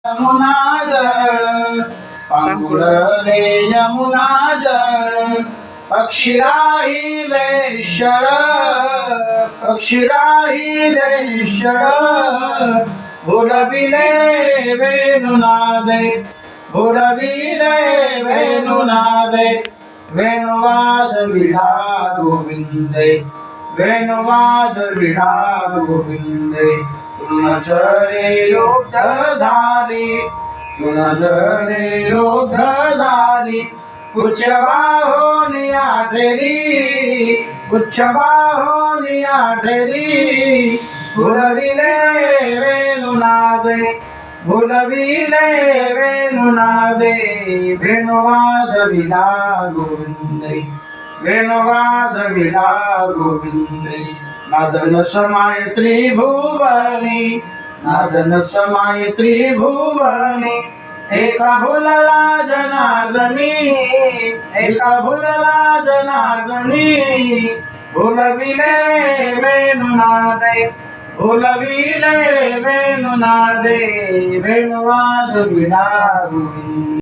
यमुना जळ पांघुरले यमुना जळ पक्षी राहिले शळ पक्षी राहिले शळ भुरविले वेणुनादे भुरविले वेणुनादे वेणुवाजविला गोविंदे वेणुवाजविला गोविंदे तुझरे योगधारी तुझरे योगधारी कुछ बाहोनिया तेरी कुछ बाहोनिया तेरी भुलविले वेणुनादे भुलविले वेणुनादे वेणुवाजविला गोविंदे वेणुवाजविला गोविंदे नादन समाय त्रिभुवनी नादन समाय त्रिभुवनी एका भुलला जनार्दनी एका भुलला जनार्दनी भुलविले वेणुनादे भुलविले वेणुनादे वेणुवाजविला गोविंदे।